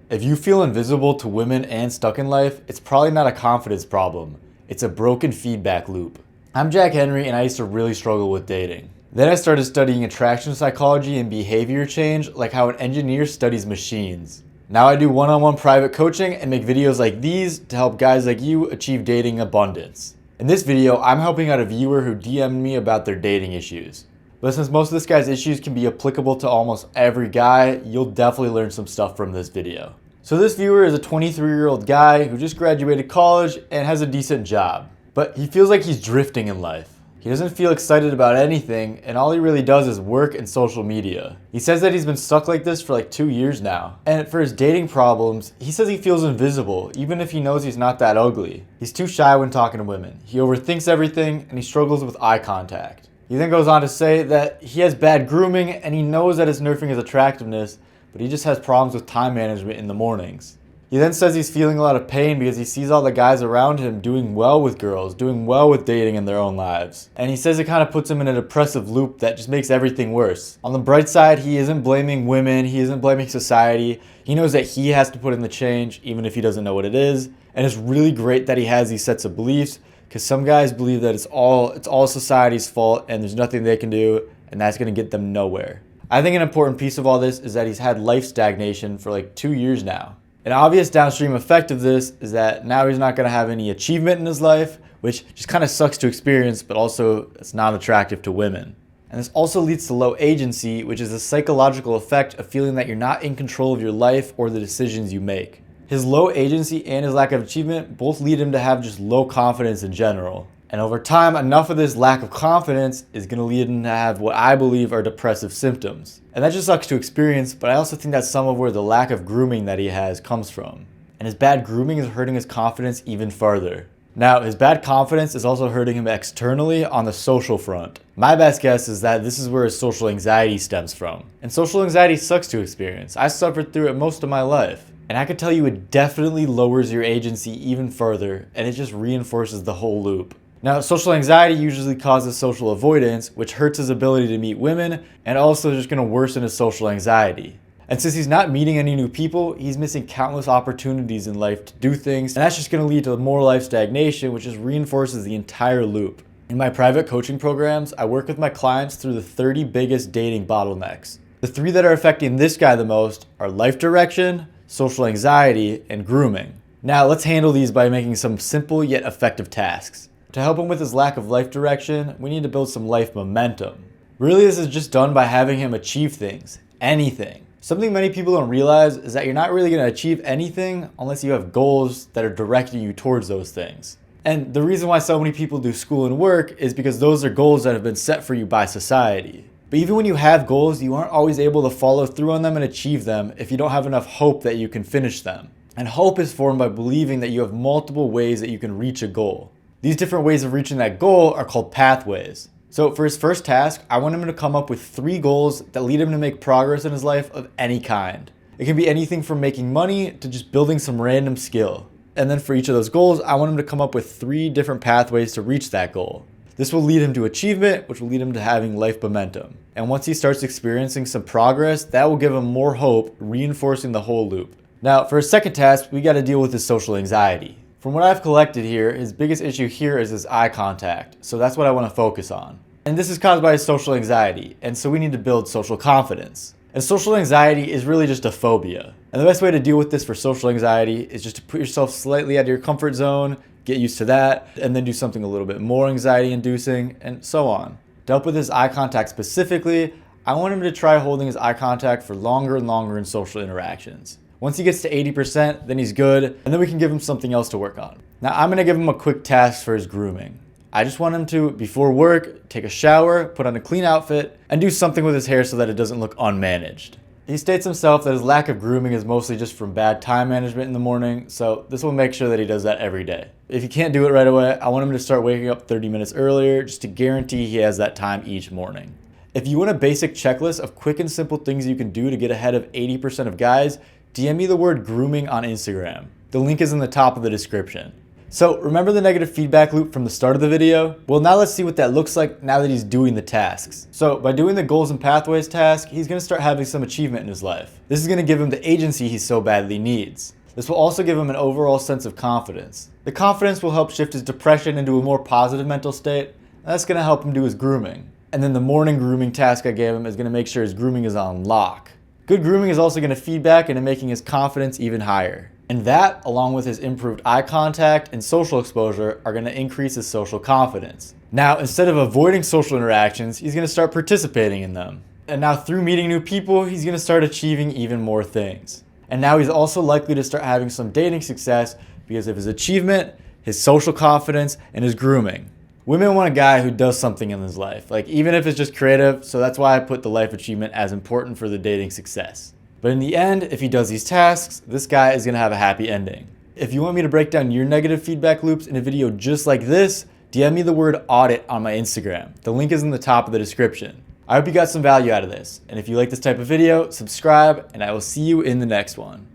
If you feel invisible to women and stuck in life, it's probably not a confidence problem. It's a broken feedback loop. I'm Jack Henry and I used to really struggle with dating. Then I started studying attraction psychology and behavior change, like how an engineer studies machines. Now I do one-on-one private coaching and make videos like these to help guys like you achieve dating abundance. In this video, I'm helping out a viewer who DM'd me about their dating issues. But since most of this guy's issues can be applicable to almost every guy, you'll definitely learn some stuff from this video. So this viewer is a 23-year-old guy who just graduated college and has a decent job. But he feels like he's drifting in life. He doesn't feel excited about anything, and all he really does is work and social media. He says that he's been stuck like this for like 2 years now. And for his dating problems, he says he feels invisible, even if he knows he's not that ugly. He's too shy when talking to women. He overthinks everything, and he struggles with eye contact. He then goes on to say that he has bad grooming, and he knows that it's nerfing his attractiveness, but he just has problems with time management in the mornings. He then says he's feeling a lot of pain because he sees all the guys around him doing well with girls, doing well with dating in their own lives. And he says it kind of puts him in a depressive loop that just makes everything worse. On the bright side, he isn't blaming women, he isn't blaming society. He knows that he has to put in the change, even if he doesn't know what it is. And it's really great that he has these sets of beliefs, because some guys believe that it's all society's fault and there's nothing they can do, and that's going to get them nowhere. I think an important piece of all this is that he's had life stagnation for like 2 years now. An obvious downstream effect of this is that now he's not going to have any achievement in his life, which just kind of sucks to experience, but also it's not attractive to women. And this also leads to low agency, which is a psychological effect of feeling that you're not in control of your life or the decisions you make. His low agency and his lack of achievement both lead him to have just low confidence in general. And over time, enough of this lack of confidence is going to lead him to have what I believe are depressive symptoms. And that just sucks to experience, but I also think that's some of where the lack of grooming that he has comes from. And his bad grooming is hurting his confidence even further. Now, his bad confidence is also hurting him externally on the social front. My best guess is that this is where his social anxiety stems from. And social anxiety sucks to experience. I suffered through it most of my life. And I can tell you it definitely lowers your agency even further, and it just reinforces the whole loop. Now, social anxiety usually causes social avoidance, which hurts his ability to meet women, and also just going to worsen his social anxiety. And since he's not meeting any new people, he's missing countless opportunities in life to do things, and that's just going to lead to more life stagnation, which just reinforces the entire loop. In my private coaching programs, I work with my clients through the 30 biggest dating bottlenecks. The 3 that are affecting this guy the most are life direction, social anxiety, and grooming. Now, let's handle these by making some simple yet effective tasks. To help him with his lack of life direction, we need to build some life momentum. Really, this is just done by having him achieve things. Anything. Something many people don't realize is that you're not really going to achieve anything unless you have goals that are directing you towards those things. And the reason why so many people do school and work is because those are goals that have been set for you by society. But even when you have goals, you aren't always able to follow through on them and achieve them if you don't have enough hope that you can finish them. And hope is formed by believing that you have multiple ways that you can reach a goal. These different ways of reaching that goal are called pathways. So for his first task, I want him to come up with 3 goals that lead him to make progress in his life of any kind. It can be anything from making money to just building some random skill. And then for each of those goals, I want him to come up with 3 different pathways to reach that goal. This will lead him to achievement, which will lead him to having life momentum. And once he starts experiencing some progress, that will give him more hope, reinforcing the whole loop. Now, for his second task, we got to deal with his social anxiety. From what I've collected here, his biggest issue here is his eye contact, so that's what I want to focus on. And this is caused by his social anxiety, and so we need to build social confidence. And social anxiety is really just a phobia. And the best way to deal with this for social anxiety is just to put yourself slightly out of your comfort zone, get used to that, and then do something a little bit more anxiety inducing, and so on. To help with his eye contact specifically, I want him to try holding his eye contact for longer and longer in social interactions. Once he gets to 80%, then he's good, and then we can give him something else to work on. Now, I'm going to give him a quick task for his grooming. I just want him to, before work, take a shower, put on a clean outfit, and do something with his hair so that it doesn't look unmanaged. He states himself that his lack of grooming is mostly just from bad time management in the morning, so this will make sure that he does that every day. If he can't do it right away, I want him to start waking up 30 minutes earlier just to guarantee he has that time each morning. If you want a basic checklist of quick and simple things you can do to get ahead of 80% of guys, DM me the word grooming on Instagram. The link is in the top of the description. So remember the negative feedback loop from the start of the video? Well, now let's see what that looks like now that he's doing the tasks. So by doing the goals and pathways task, he's gonna start having some achievement in his life. This is gonna give him the agency he so badly needs. This will also give him an overall sense of confidence. The confidence will help shift his depression into a more positive mental state, and that's gonna help him do his grooming. And then the morning grooming task I gave him is gonna make sure his grooming is on lock. Good grooming is also gonna feed back into making his confidence even higher. And that, along with his improved eye contact and social exposure, are gonna increase his social confidence. Now, instead of avoiding social interactions, he's gonna start participating in them. And now through meeting new people, he's gonna start achieving even more things. And now he's also likely to start having some dating success because of his achievement, his social confidence, and his grooming. Women want a guy who does something in his life, like even if it's just creative, so that's why I put the life achievement as important for the dating success. But in the end, if he does these tasks, this guy is gonna have a happy ending. If you want me to break down your negative feedback loops in a video just like this, DM me the word audit on my Instagram. The link is in the top of the description. I hope you got some value out of this. And if you like this type of video, subscribe, and I will see you in the next one.